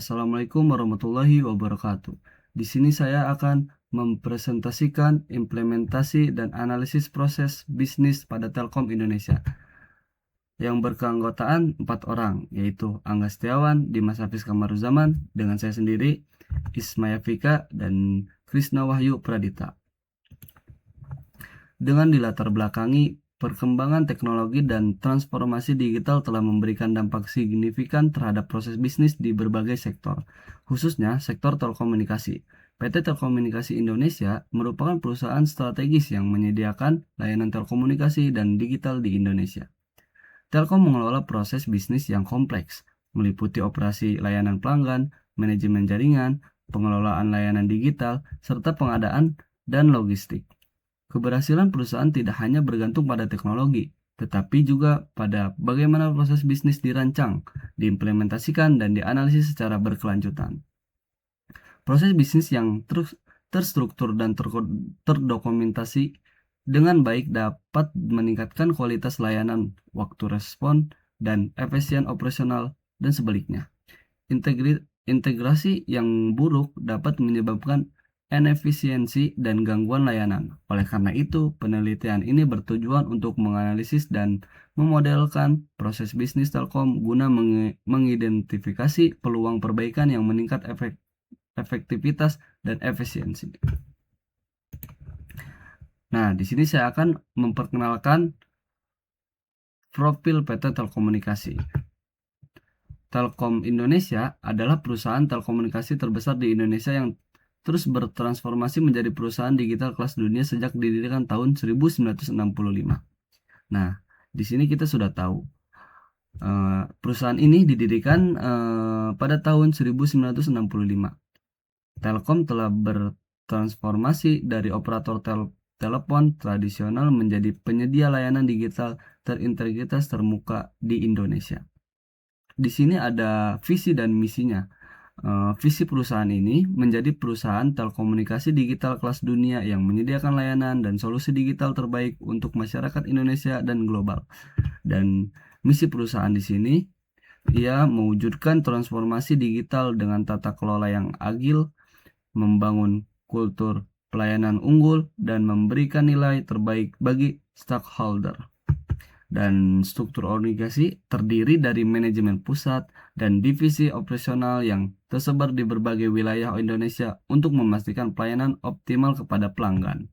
Assalamualaikum warahmatullahi wabarakatuh. Di sini saya akan mempresentasikan implementasi dan analisis proses bisnis pada Telkom Indonesia yang berkeanggotaan 4 orang, yaitu Angga Setiawan, Dimas Hafiz Kamaruzaman, dengan saya sendiri, Ismaya Fika, dan Krisna Wahyu Pradita. Dengan dilatar belakangi perkembangan teknologi dan transformasi digital telah memberikan dampak signifikan terhadap proses bisnis di berbagai sektor, khususnya sektor telekomunikasi. PT Telekomunikasi Indonesia merupakan perusahaan strategis yang menyediakan layanan telekomunikasi dan digital di Indonesia. Telkom mengelola proses bisnis yang kompleks, meliputi operasi layanan pelanggan, manajemen jaringan, pengelolaan layanan digital, serta pengadaan dan logistik. Keberhasilan perusahaan tidak hanya bergantung pada teknologi, tetapi juga pada bagaimana proses bisnis dirancang, diimplementasikan, dan dianalisis secara berkelanjutan. Proses bisnis yang terstruktur dan terdokumentasi dengan baik dapat meningkatkan kualitas layanan, waktu respon, dan efisien operasional, dan sebaliknya. Integrasi yang buruk dapat menyebabkan inefisiensi dan gangguan layanan. Oleh karena itu, penelitian ini bertujuan untuk menganalisis dan memodelkan proses bisnis Telkom guna mengidentifikasi peluang perbaikan yang meningkat efektivitas dan efisiensi. Nah, di sini saya akan memperkenalkan profil PT Telekomunikasi. Telkom Indonesia adalah perusahaan telekomunikasi terbesar di Indonesia yang terus bertransformasi menjadi perusahaan digital kelas dunia sejak didirikan tahun 1965. Nah, di sini kita sudah tahu perusahaan ini didirikan pada tahun 1965. Telkom telah bertransformasi dari operator telepon tradisional menjadi penyedia layanan digital terintegritas termuka di Indonesia. Di sini ada visi dan misinya. Visi perusahaan ini menjadi perusahaan telekomunikasi digital kelas dunia yang menyediakan layanan dan solusi digital terbaik untuk masyarakat Indonesia dan global. Dan misi perusahaan di sini, ia mewujudkan transformasi digital dengan tata kelola yang agil, membangun kultur pelayanan unggul, dan memberikan nilai terbaik bagi stakeholder. Dan struktur organisasi terdiri dari manajemen pusat dan divisi operasional yang tersebar di berbagai wilayah Indonesia untuk memastikan pelayanan optimal kepada pelanggan.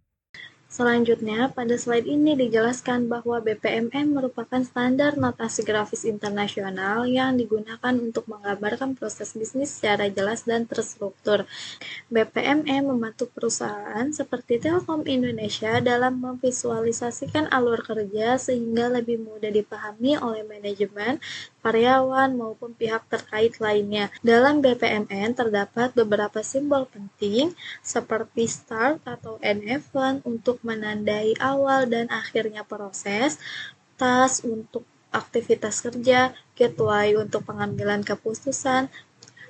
Selanjutnya, pada slide ini dijelaskan bahwa BPMN merupakan standar notasi grafis internasional yang digunakan untuk menggambarkan proses bisnis secara jelas dan terstruktur. BPMN membantu perusahaan seperti Telkom Indonesia dalam memvisualisasikan alur kerja sehingga lebih mudah dipahami oleh manajemen, karyawan, maupun pihak terkait lainnya. Dalam BPMN terdapat beberapa simbol penting seperti start atau end event untuk menandai awal dan akhirnya proses, task untuk aktivitas kerja, gateway untuk pengambilan keputusan,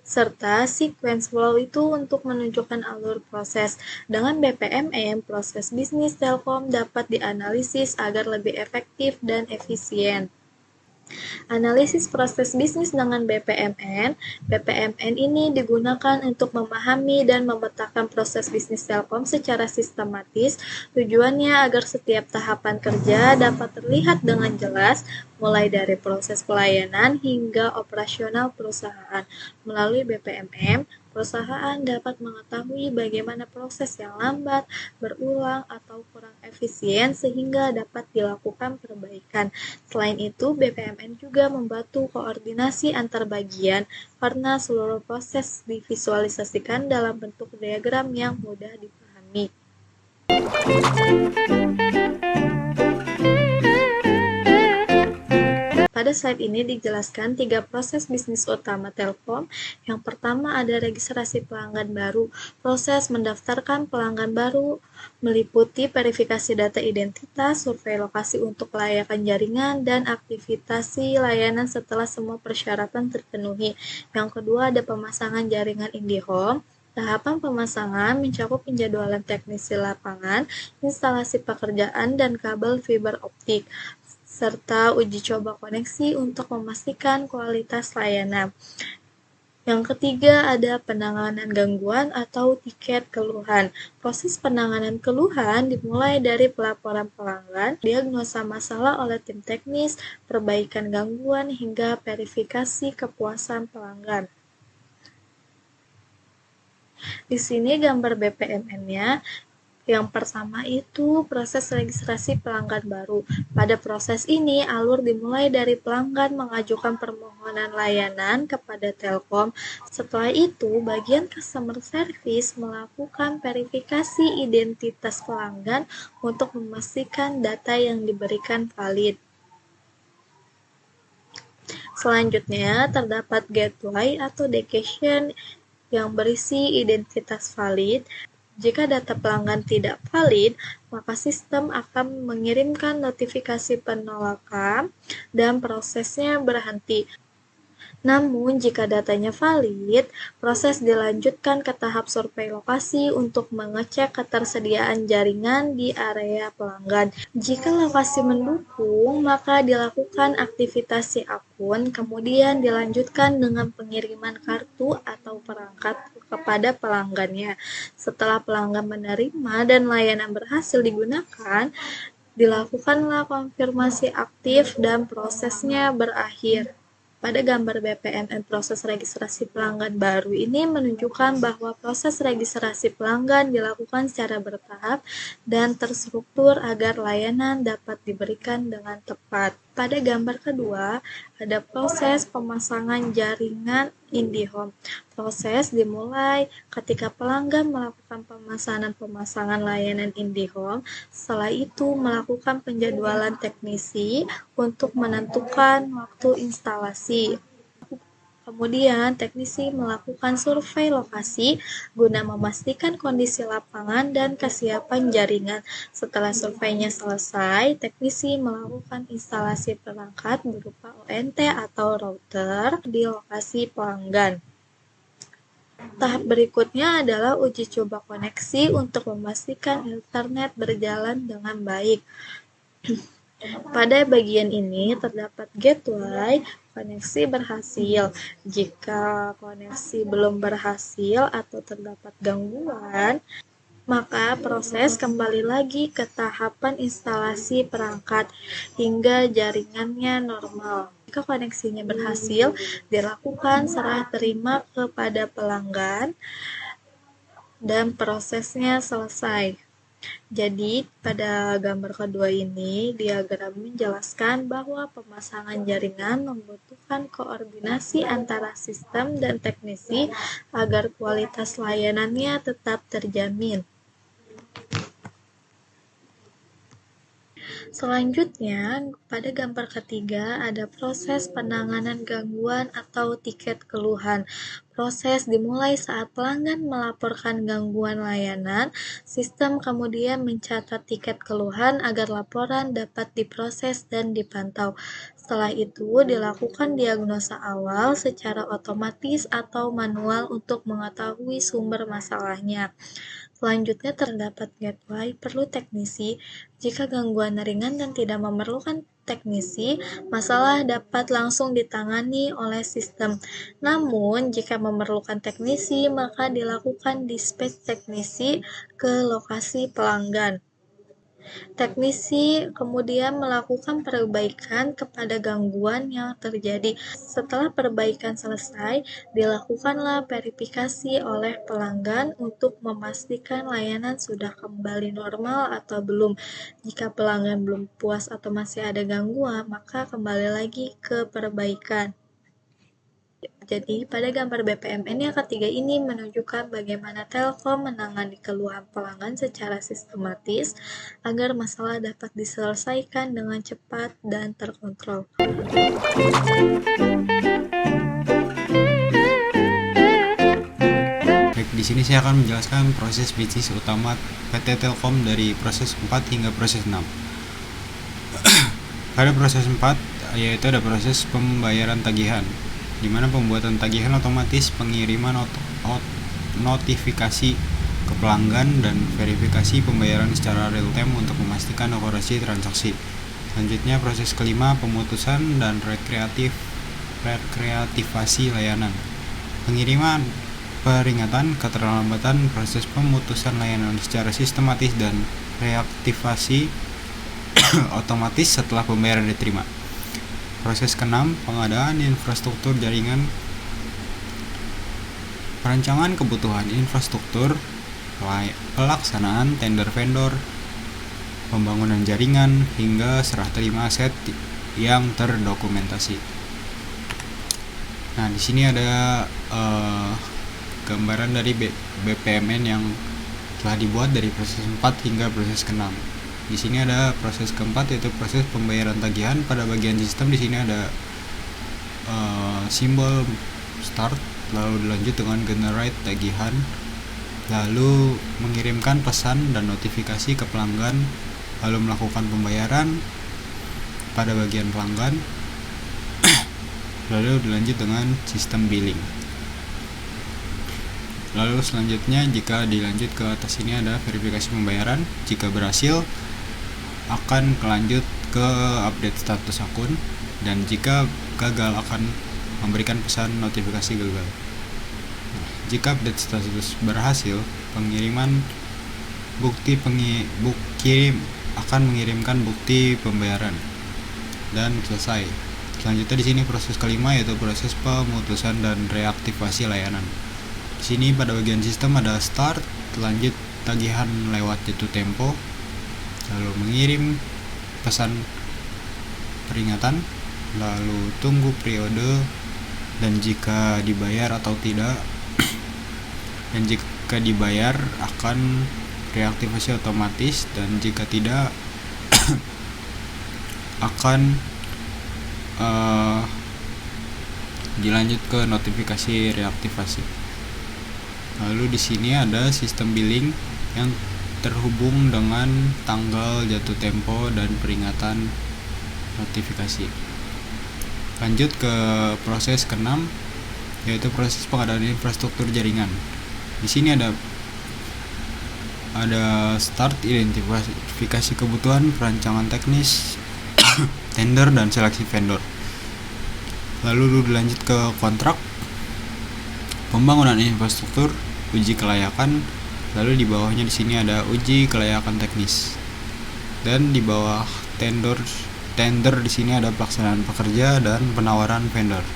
serta sequence flow itu untuk menunjukkan alur proses. Dengan BPMN, proses bisnis Telkom dapat dianalisis agar lebih efektif dan efisien. Analisis proses bisnis dengan BPMN. BPMN ini digunakan untuk memahami dan memetakan proses bisnis Telkom secara sistematis. Tujuannya agar setiap tahapan kerja dapat terlihat dengan jelas, mulai dari proses pelayanan hingga operasional perusahaan. Melalui BPMN, perusahaan dapat mengetahui bagaimana proses yang lambat, berulang, atau kurang efisien sehingga dapat dilakukan perbaikan. Selain itu, BPMN juga membantu koordinasi antar bagian karena seluruh proses divisualisasikan dalam bentuk diagram yang mudah dipahami. Pada slide ini dijelaskan 3 proses bisnis utama Telkom. Yang pertama ada registrasi pelanggan baru. Proses mendaftarkan pelanggan baru meliputi verifikasi data identitas, survei lokasi untuk kelayakan jaringan, dan aktivasi layanan setelah semua persyaratan terpenuhi. Yang kedua ada pemasangan jaringan IndiHome. Tahapan pemasangan mencakup penjadwalan teknisi lapangan, instalasi pekerjaan, dan kabel fiber optik, serta uji coba koneksi untuk memastikan kualitas layanan. Yang ketiga ada penanganan gangguan atau tiket keluhan. Proses penanganan keluhan dimulai dari pelaporan pelanggan, diagnosa masalah oleh tim teknis, perbaikan gangguan, hingga verifikasi kepuasan pelanggan. Di sini gambar BPMN-nya. Yang pertama itu proses registrasi pelanggan baru. Pada proses ini, alur dimulai dari pelanggan mengajukan permohonan layanan kepada Telkom. Setelah itu, bagian customer service melakukan verifikasi identitas pelanggan untuk memastikan data yang diberikan valid. Selanjutnya, terdapat gateway atau dedication yang berisi identitas valid. Jika data pelanggan tidak valid, maka sistem akan mengirimkan notifikasi penolakan dan prosesnya berhenti. Namun, jika datanya valid, proses dilanjutkan ke tahap survei lokasi untuk mengecek ketersediaan jaringan di area pelanggan. Jika lokasi mendukung, maka dilakukan aktivasi akun, kemudian dilanjutkan dengan pengiriman kartu atau perangkat kepada pelanggannya. Setelah pelanggan menerima dan layanan berhasil digunakan, dilakukanlah konfirmasi aktif dan prosesnya berakhir. Pada gambar BPMN proses registrasi pelanggan baru ini menunjukkan bahwa proses registrasi pelanggan dilakukan secara bertahap dan terstruktur agar layanan dapat diberikan dengan tepat. Pada gambar kedua, ada proses pemasangan jaringan IndiHome. Proses dimulai ketika pelanggan melakukan pemasangan layanan IndiHome. Setelah itu melakukan penjadwalan teknisi untuk menentukan waktu instalasi. Kemudian, teknisi melakukan survei lokasi guna memastikan kondisi lapangan dan kesiapan jaringan. Setelah surveinya selesai, teknisi melakukan instalasi perangkat berupa ONT atau router di lokasi pelanggan. Tahap berikutnya adalah uji coba koneksi untuk memastikan internet berjalan dengan baik. Pada bagian ini terdapat gateway koneksi berhasil. Jika koneksi belum berhasil atau terdapat gangguan, maka proses kembali lagi ke tahapan instalasi perangkat hingga jaringannya normal. Jika koneksinya berhasil, dilakukan serah terima kepada pelanggan dan prosesnya selesai. Jadi, pada gambar kedua ini, diagram menjelaskan bahwa pemasangan jaringan membutuhkan koordinasi antara sistem dan teknisi agar kualitas layanannya tetap terjamin. Selanjutnya, pada gambar ketiga ada proses penanganan gangguan atau tiket keluhan. Proses dimulai saat pelanggan melaporkan gangguan layanan, sistem kemudian mencatat tiket keluhan agar laporan dapat diproses dan dipantau. Setelah itu, dilakukan diagnosa awal secara otomatis atau manual untuk mengetahui sumber masalahnya. Selanjutnya terdapat gateway perlu teknisi. Jika gangguan ringan dan tidak memerlukan teknisi, masalah dapat langsung ditangani oleh sistem. Namun, jika memerlukan teknisi, maka dilakukan dispatch teknisi ke lokasi pelanggan. Teknisi kemudian melakukan perbaikan kepada gangguan yang terjadi. Setelah perbaikan selesai, dilakukanlah verifikasi oleh pelanggan untuk memastikan layanan sudah kembali normal atau belum. Jika pelanggan belum puas atau masih ada gangguan, maka kembali lagi ke perbaikan. Jadi, pada gambar BPMN yang ketiga ini menunjukkan bagaimana Telkom menangani keluhan pelanggan secara sistematis agar masalah dapat diselesaikan dengan cepat dan terkontrol. Baik, di sini saya akan menjelaskan proses bisnis utama PT Telkom dari proses 4 hingga proses 6. Pada proses 4, yaitu ada proses pembayaran tagihan, di mana pembuatan tagihan otomatis, pengiriman notifikasi ke pelanggan, dan verifikasi pembayaran secara real time untuk memastikan akurasi transaksi. Selanjutnya proses kelima, pemutusan dan rekreativasi layanan. pengiriman peringatan keterlambatan proses pemutusan layanan secara sistematis dan reaktivasi otomatis setelah pembayaran diterima. Proses keenam, pengadaan infrastruktur jaringan, perancangan kebutuhan infrastruktur, pelaksanaan tender vendor, pembangunan jaringan, hingga serah terima aset yang terdokumentasi. Nah, di sini ada gambaran dari BPMN yang telah dibuat dari proses 4 hingga proses ke-6. Di sini ada proses keempat, yaitu proses pembayaran tagihan. Pada bagian sistem di sini ada simbol start, lalu dilanjut dengan generate tagihan, lalu mengirimkan pesan dan notifikasi ke pelanggan, lalu melakukan pembayaran pada bagian pelanggan, lalu dilanjut dengan sistem billing. Lalu selanjutnya, jika dilanjut ke atas ini ada verifikasi pembayaran. Jika berhasil, akan lanjut ke update status akun, dan jika gagal akan memberikan pesan notifikasi gagal. Jika update status berhasil, pengiriman bukti kirim akan mengirimkan bukti pembayaran dan selesai. Selanjutnya di sini proses kelima, yaitu proses pemutusan dan reaktivasi layanan. Di sini pada bagian sistem ada start, lanjut tagihan lewat jatuh tempo, lalu mengirim pesan peringatan, lalu tunggu periode, dan jika dibayar atau tidak. Dan jika dibayar akan reaktivasi otomatis, dan jika tidak akan dilanjut ke notifikasi reaktivasi. Lalu di sini ada sistem billing yang terhubung dengan tanggal jatuh tempo dan peringatan notifikasi. Lanjut ke proses ke-6, yaitu proses pengadaan infrastruktur jaringan. Di sini ada start, identifikasi kebutuhan, perancangan teknis, tender, dan seleksi vendor. Lalu dilanjut ke kontrak, pembangunan infrastruktur, uji kelayakan, lalu di bawahnya di sini ada uji kelayakan teknis. Dan di bawah tender di sini ada pelaksanaan pekerja dan penawaran vendor.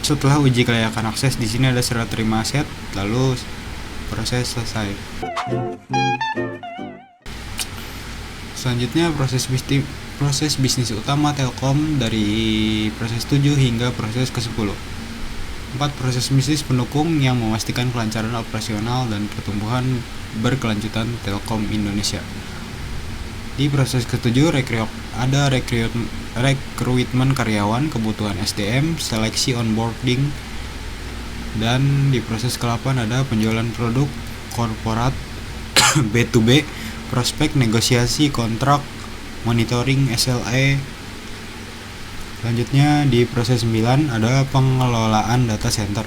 Setelah uji kelayakan akses, di sini ada serah terima aset, lalu proses selesai. Selanjutnya proses bisnis utama Telkom dari proses 7 hingga proses ke-10. 4 proses bisnis pendukung yang memastikan kelancaran operasional dan pertumbuhan berkelanjutan Telkom Indonesia. Di proses ke-7 ada rekrutmen karyawan, kebutuhan SDM, seleksi onboarding, dan di proses ke-8 ada penjualan produk korporat B2B, prospek, negosiasi kontrak, monitoring SLA. Selanjutnya di proses 9 ada pengelolaan data center,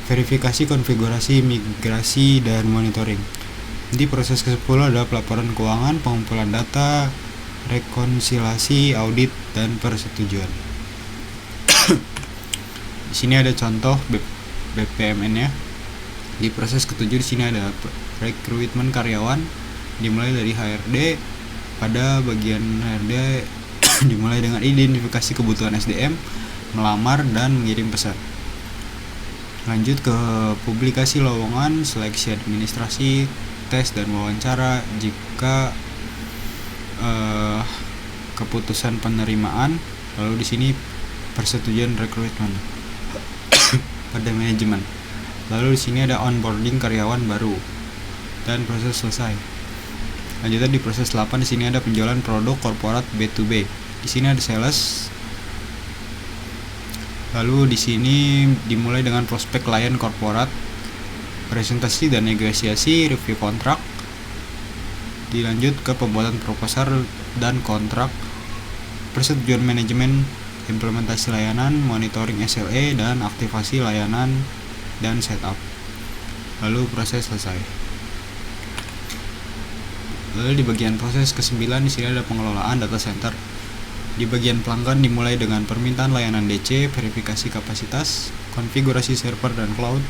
verifikasi konfigurasi, migrasi, dan monitoring. Di proses ke-10 ada pelaporan keuangan, pengumpulan data, rekonsiliasi, audit, dan persetujuan. Di sini ada contoh BPMN-nya. Di proses ke-7 di sini ada rekrutmen karyawan, dimulai dari HRD. Pada bagian HRD dimulai dengan identifikasi kebutuhan SDM, melamar, dan mengirim pesan. Lanjut ke publikasi lowongan, seleksi administrasi, tes, dan wawancara. Jika keputusan penerimaan, lalu di sini persetujuan rekrutmen pada manajemen. Lalu di sini ada onboarding karyawan baru dan proses selesai. Lanjutnya di proses 8 di sini ada penjualan produk korporat B2B. Di sini ada sales. Lalu di sini dimulai dengan prospek klien korporat, presentasi dan negosiasi, review kontrak. Dilanjut ke pembuatan proposal dan kontrak, persetujuan manajemen, implementasi layanan, monitoring SLA, dan aktivasi layanan dan setup. Lalu proses selesai. Lalu di bagian proses ke-9 di sini ada pengelolaan data center. Di bagian pelanggan dimulai dengan permintaan layanan DC, verifikasi kapasitas, konfigurasi server dan cloud,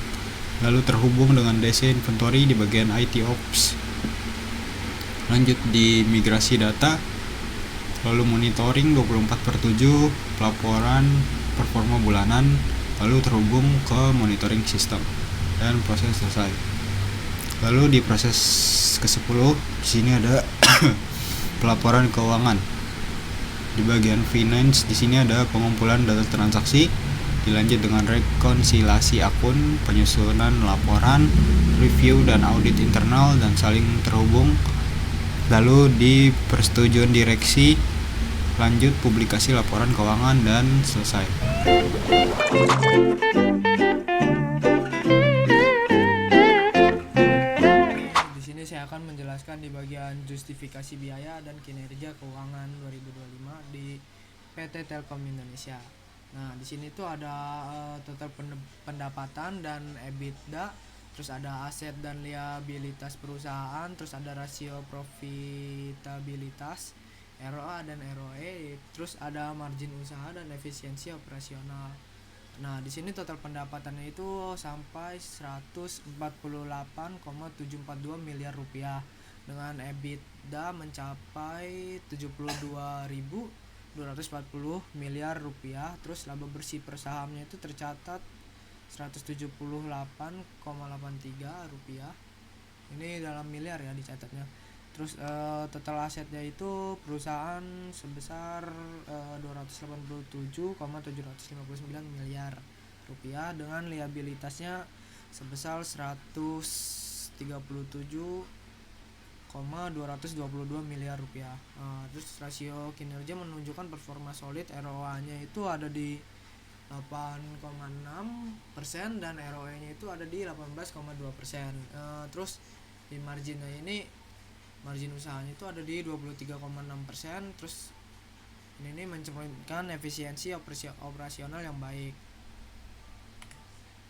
lalu terhubung dengan DC inventory di bagian IT Ops. Lanjut di migrasi data, lalu monitoring 24/7, pelaporan performa bulanan, lalu terhubung ke monitoring sistem dan proses selesai. Lalu di proses ke-10 di sini ada pelaporan keuangan. Di bagian finance di sini ada pengumpulan data transaksi, dilanjut dengan rekonsiliasi akun, penyusunan laporan, review dan audit internal dan saling terhubung. Lalu di persetujuan direksi, lanjut publikasi laporan keuangan dan selesai. Di sini saya akan menjelaskan di bagian justifikasi biaya dan kinerja keuangan 2025 di PT Telkom Indonesia. Nah, di sini tuh ada total pendapatan dan EBITDA, terus ada aset dan liabilitas perusahaan, terus ada rasio profitabilitas, ROA dan ROE, terus ada margin usaha dan efisiensi operasional. Nah, di sini total pendapatannya itu sampai 148,742 miliar rupiah dengan EBITDA mencapai 72.240 miliar rupiah. Terus laba bersih per sahamnya itu tercatat 178,83 rupiah. Ini dalam miliar ya dicatatnya. Terus total asetnya itu perusahaan sebesar 287,759 miliar rupiah dengan liabilitasnya sebesar 137,222 miliar rupiah. Terus rasio kinerja menunjukkan performa solid, ROA-nya itu ada di 8,6% dan ROE-nya itu ada di 18,2%. Terus di marginnya ini, margin usahanya itu ada di 23,6%. Terus ini mencerminkan efisiensi operasional yang baik.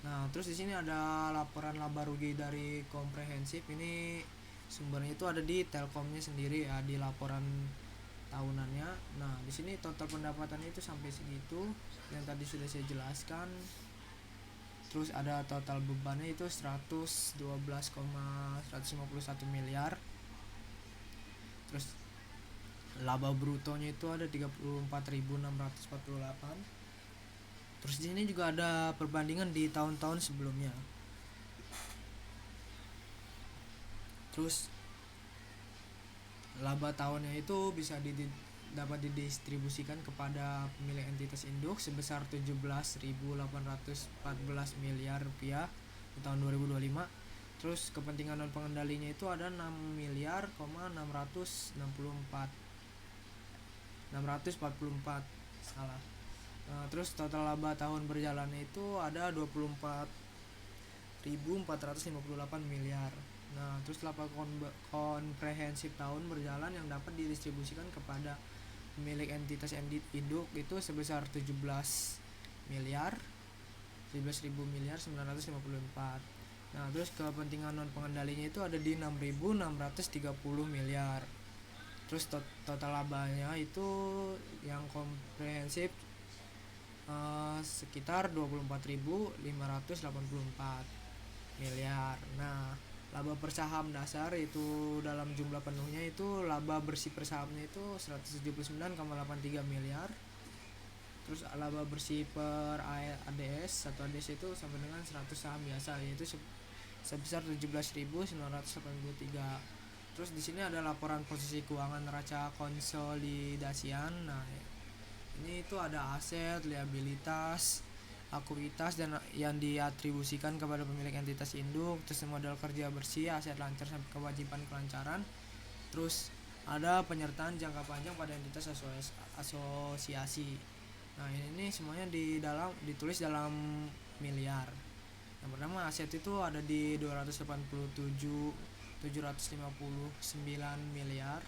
Nah, terus di sini ada laporan laba rugi dari komprehensif. Ini sumbernya itu ada di Telkomnya sendiri ya, di laporan tahunannya. Nah, di sini total pendapatannya itu sampai segitu yang tadi sudah saya jelaskan. Terus ada total bebannya itu 112,151 miliar. Terus laba brutonya itu ada 34.648. Terus di sini juga ada perbandingan di tahun-tahun sebelumnya. Terus laba tahunnya itu bisa dapat didistribusikan kepada pemilik entitas induk sebesar 17.814 miliar rupiah di tahun 2025. Terus kepentingan non pengendalinya itu ada 6.644 salah. Terus total laba tahun berjalannya itu ada 24.458 miliar. Nah, terus laba komprehensif tahun berjalan yang dapat didistribusikan kepada pemilik entitas induk itu sebesar 17.954. Nah, terus kepentingan non pengendalinya itu ada di 6.630 miliar. Terus total labanya itu yang komprehensif sekitar 24.584 miliar. Nah, laba per saham dasar itu dalam jumlah penuhnya itu laba bersih per sahamnya itu 179,83 miliar. Terus laba bersih per ADS, satu ADS itu sama dengan 100 saham biasa, yaitu sebesar 17.983. Terus di sini ada laporan posisi keuangan neraca konsolidasian. Nah, ini itu ada aset, liabilitas, akuitas dan yang diatribusikan kepada pemilik entitas induk. Terus modal kerja bersih, aset lancar sampai kewajiban kelancaran. Terus ada penyertaan jangka panjang pada entitas asosiasi. Nah, ini semuanya ditulis dalam miliar. Yang pertama, aset itu ada di 287.759 miliar.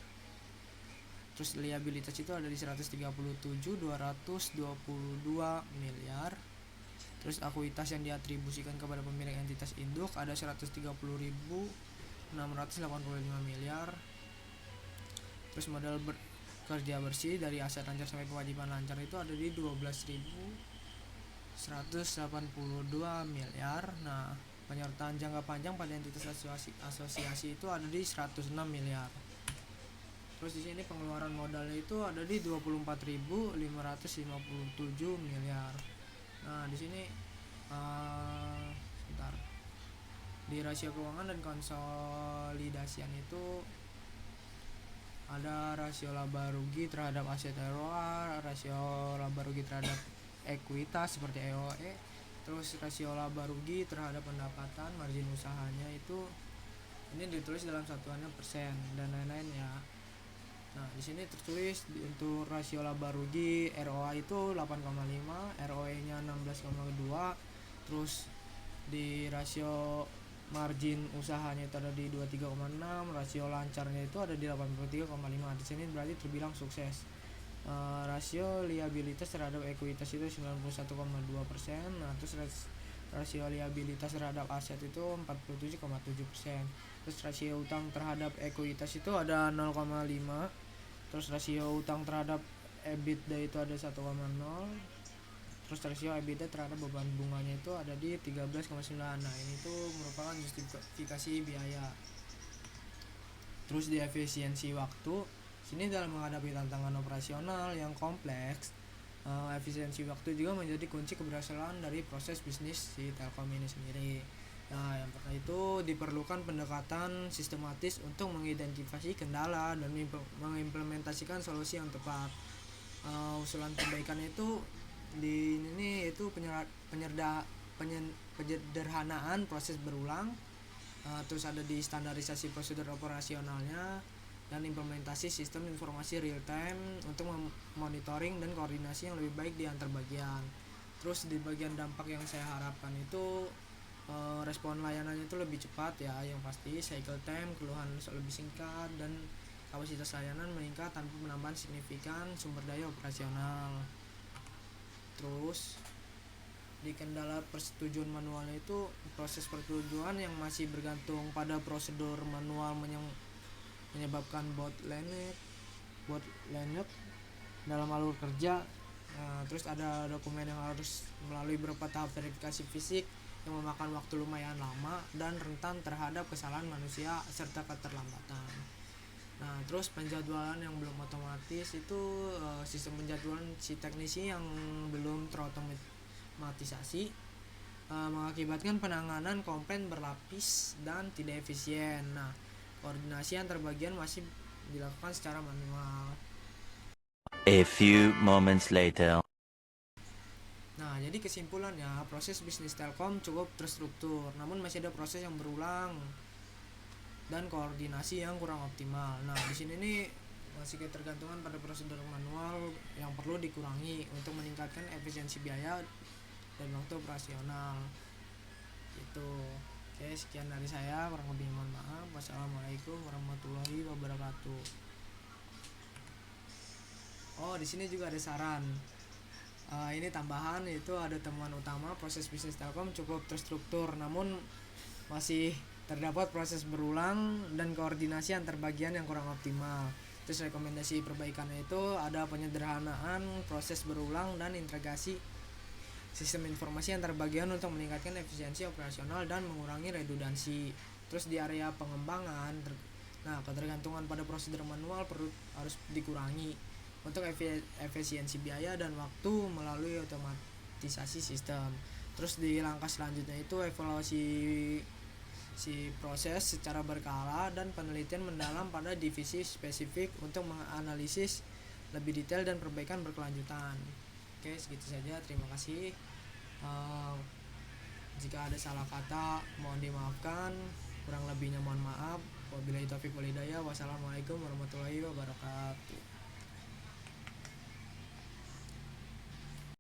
Terus liabilitas itu ada di 137.222 miliar. Terus akuitas yang diatribusikan kepada pemilik entitas induk ada 130.685 miliar. Terus kerja bersih dari aset lancar sampai kewajiban lancar itu ada di 12.182 miliar. Nah, penyertaan jangka panjang pada entitas asosiasi itu ada di 106 miliar. Terus di sini pengeluaran modalnya itu ada di 24.557 miliar. Nah, di sini sebentar. Di rasio keuangan dan konsolidasian itu ada rasio laba rugi terhadap aset ROA, rasio laba rugi terhadap ekuitas seperti EOE, terus rasio laba rugi terhadap pendapatan, margin usahanya itu ini ditulis dalam satuannya persen dan lain-lain ya. Nah, di sini tertulis untuk rasio laba rugi ROA itu 8,5, ROE-nya 16,2, terus di rasio margin usahanya itu ada di 23,6, rasio lancarnya itu ada di 83,5. Di sini berarti terbilang sukses. Rasio liabilitas terhadap ekuitas itu 91,2%. Nah, terus rasio liabilitas terhadap aset itu 47,7%. Terus rasio utang terhadap ekuitas itu ada 0,5. Terus rasio utang terhadap EBITDA itu ada 1,0. Terus rasio EBITDA terhadap beban bunganya itu ada di 13,9. Nah, ini tuh merupakan justifikasi biaya. Terus di efisiensi waktu, sini dalam menghadapi tantangan operasional yang kompleks, efisiensi waktu juga menjadi kunci keberhasilan dari proses bisnis si Telkom ini sendiri. Nah, yang pertama itu diperlukan pendekatan sistematis untuk mengidentifikasi kendala dan mengimplementasikan solusi yang tepat. Usulan perbaikan itu di ini itu penyederhanaan proses berulang, terus ada di standarisasi prosedur operasionalnya dan implementasi sistem informasi real time untuk monitoring dan koordinasi yang lebih baik di antar bagian. Terus di bagian dampak yang saya harapkan itu respon layanannya itu lebih cepat ya, yang pasti cycle time keluhan lebih singkat dan kapasitas layanan meningkat tanpa penambahan signifikan sumber daya operasional. Terus di kendala persetujuan manualnya itu proses persetujuan yang masih bergantung pada prosedur manual menyebabkan bottleneck dalam alur kerja. Terus ada dokumen yang harus melalui beberapa tahap verifikasi fisik yang memakan waktu lumayan lama dan rentan terhadap kesalahan manusia serta keterlambatan. Nah, terus penjadwalan yang belum otomatis itu sistem penjadwalan si teknisi yang belum terotomatisasi mengakibatkan penanganan komplain berlapis dan tidak efisien. Nah, koordinasi antar bagian masih dilakukan secara manual. A few moments later. Nah, jadi kesimpulannya proses bisnis Telkom cukup terstruktur, namun masih ada proses yang berulang dan koordinasi yang kurang optimal. Nah, di sini nih masih ketergantungan pada prosedur manual yang perlu dikurangi untuk meningkatkan efisiensi biaya dan waktu operasional. Gitu. Oke, sekian dari saya, kurang lebih mohon maaf. Wassalamualaikum warahmatullahi wabarakatuh. Oh, di sini juga ada saran. Ini tambahan, yaitu ada temuan utama proses bisnis Telkom cukup terstruktur, namun masih terdapat proses berulang dan koordinasi antar bagian yang kurang optimal. Terus rekomendasi perbaikannya itu ada penyederhanaan proses berulang dan integrasi sistem informasi antar bagian untuk meningkatkan efisiensi operasional dan mengurangi redundansi. Terus di area pengembangan, ketergantungan pada prosedur manual harus dikurangi untuk efisiensi biaya dan waktu melalui otomatisasi sistem. Terus di langkah selanjutnya itu evaluasi si proses secara berkala dan penelitian mendalam pada divisi spesifik untuk menganalisis lebih detail dan perbaikan berkelanjutan. Oke, segitu saja, terima kasih. Jika ada salah kata mohon dimaafkan, kurang lebihnya mohon maaf. Wabillahi taufiq wal hidayah. Wassalamualaikum warahmatullahi wabarakatuh.